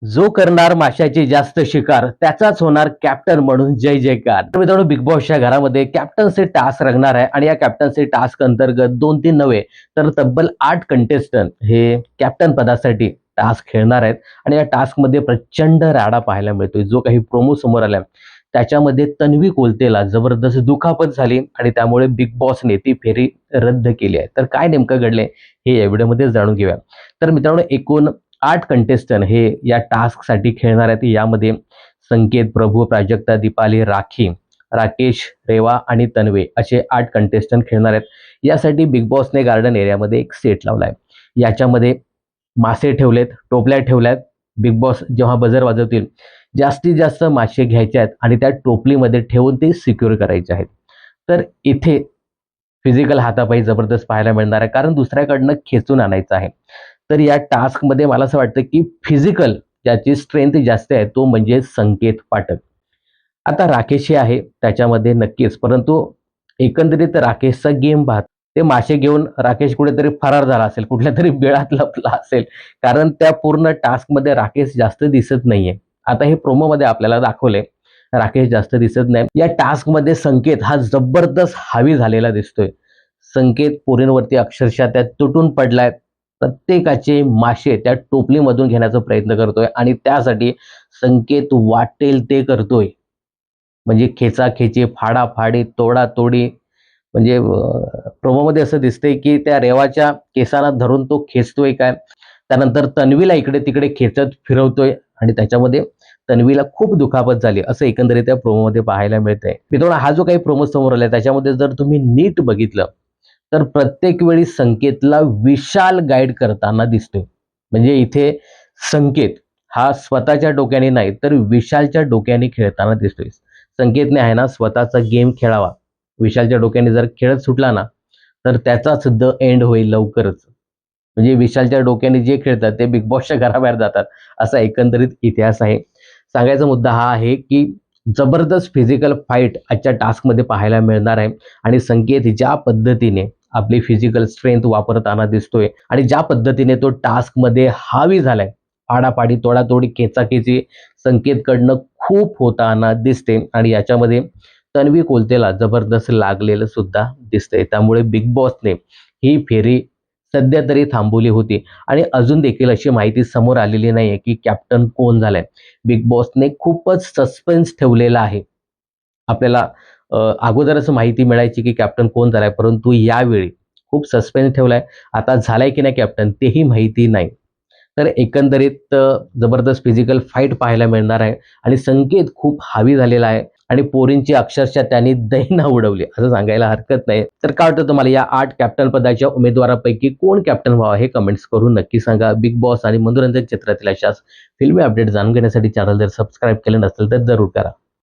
जो करणार माशाची जास्त शिकार त्याचाच होणार कॅप्टन म्हणून जय जयकार. तर मित्रांनो, बिग बॉसच्या घरामध्ये कॅप्टन्सी टास्क रंगणार आहे आणि या कॅप्टन्सी टास्क अंतर्गत 2-3 नव्हे तर तब्बल 8 कंटेस्टंट हे कॅप्टन पदासाठी टास्क खेळणार आहेत. आणि या टास्क मध्ये प्रचंड राडा पाहायला मिळतोय. जो काही प्रोमो समोर आला त्याच्यामध्ये तन्वी कोलतेला जबरदस्त दुखापत झाली आणि त्यामुळे बिग बॉसने ती फेरी रद्द केली आहे. तर काय नेमकं घडलंय हे या व्हिडिओमध्ये जाणून घेऊया. तर मित्रांनो, एकूण 8 कंटेस्टंट हे या टास्कसाठी खेळणार आहेत. यामध्ये संकेत, प्रभू, प्राजक्ता, दीपाली, राखी, राकेश, रेवा आणि तन्वे असे 8 कंटेस्टंट खेळणार आहेत. यासाठी बिग बॉसने गार्डन एरियामध्ये एक सेट लावलाय. याच्यामध्ये मासे ठेवलेत, टोपल्या ठेवल्यात. बिग बॉस जेव्हा बजर वाजवतील जास्तीत जास्त मासे घ्यायचे आहेत आणि त्या टोपलीमध्ये ठेवून ते सिक्युअर करायचे आहेत. तर इथे फिजिकल हातापाई जबरदस्त पाहायला मिळणार आहे, कारण दुसऱ्याकडनं खेचून आणायचं आहे. तर या टास्कमध्ये मला असं वाटतं की फिजिकल ज्याची स्ट्रेंथ जास्त आहे तो म्हणजे संकेत पाठक. आता राकेशही आहे त्याच्यामध्ये नक्कीच, परंतु एकंदरीत राकेशचा गेम पाहत ते मासे घेऊन राकेश कुठेतरी फरार झाला असेल, कुठल्या तरी बिळात लपला असेल, कारण त्या पूर्ण टास्कमध्ये राकेश जास्त दिसत नाहीये. आता हे प्रोमोमध्ये आपल्याला दाखवले राकेश जास्त दिसत नाही. या टास्कमध्ये संकेत हा जबरदस्त हावी झालेला दिसतोय. संकेत पोरींवरती अक्षरशः त्या तुटून पडलाय. प्रत्येकाचे मासे त्या टोपलीमधून घेण्याचा प्रयत्न करतोय आणि त्यासाठी संकेत वाटेल ते करतोय. म्हणजे खेचाखेची, फाडाफाडी, तोडातोडी. म्हणजे प्रोमोमध्ये असं दिसतंय की त्या रेवाच्या केसाला धरून तो खेचतोय काय. त्यानंतर तन्वीला इकडे तिकडे खेचत फिरवतोय आणि त्याच्यामध्ये तन्वीला खूप दुखापत झाली असं एकंदरीत त्या प्रोमोमध्ये पाहायला मिळतंय. मित्रांनो, हा जो काही प्रोमो समोर आलाय त्याच्यामध्ये जर तुम्ही नीट बघितलं तर प्रत्येक वेळी संकेतला विशाल गाईड करताना दिसतोय. म्हणजे इथे संकेत हा स्वतःच्या डोक्याने नाही तर विशालच्या डोक्याने खेळताना दिसतोय. संकेतने आहे ना स्वतःचा गेम खेळावा. विशालच्या डोक्याने जर खेळत सुटला ना तर त्याचाच द एंड होईल लवकरच. म्हणजे विशालच्या डोक्याने जे खेळतात ते बिग बॉसच्या घराबाहेर जातात असा एकंदरीत इतिहास आहे. सांगायचा मुद्दा हा आहे की जबरदस्त फिजिकल फाईट आजच्या टास्कमध्ये पाहायला मिळणार आहे. आणि संकेत ज्या पद्धतीने आपली फिजिकल स्ट्रेंथ वापरताना दिसतोय आणि ज्या पद्धतीने तो टास्कमध्ये हावी झालाय, आडापाडी, तोडातोडी, खेचाखेची संकेतकडनं खूप होताना दिसते. आणि याच्यामध्ये तन्वी कोलतेला जबरदस्त लागलेलं सुद्धा दिसतंय. त्यामुळे बिग बॉसने ही फेरी सध्या तरी थांबवली होती आणि अजून देखील अशी माहिती समोर आलेली नाहीये की कॅप्टन कोण झालाय. बिग बॉसने खूपच सस्पेन्स ठेवलेला आहे. आपल्याला अगोदरच माहिती मिळायची की कॅप्टन कोण झालाय, परंतु यावेळी खूप सस्पेन्स ठेवलाय. आता झालाय की नाही कॅप्टन तेही माहिती नाही. तर एकंदरीत जबरदस्त फिजिकल फाईट पाहायला मिळणार आहे आणि संकेत खूप हावी झालेला आहे आणि पोरींची अक्षरशः त्यांनी दैना उडवली असं सांगायला हरकत नाही. तर काय वाटतं तुम्हाला, या 8 कॅप्टन पदाच्या उमेदवारापैकी कोण कॅप्टन व्हावा हे कमेंट्स करून नक्की सांगा. बिग बॉस आणि मनोरंजन क्षेत्रातील अशाच फिल्मी अपडेट जाणून घेण्यासाठी चॅनल जर सबस्क्राईब केलं नसेल तर जरूर करा.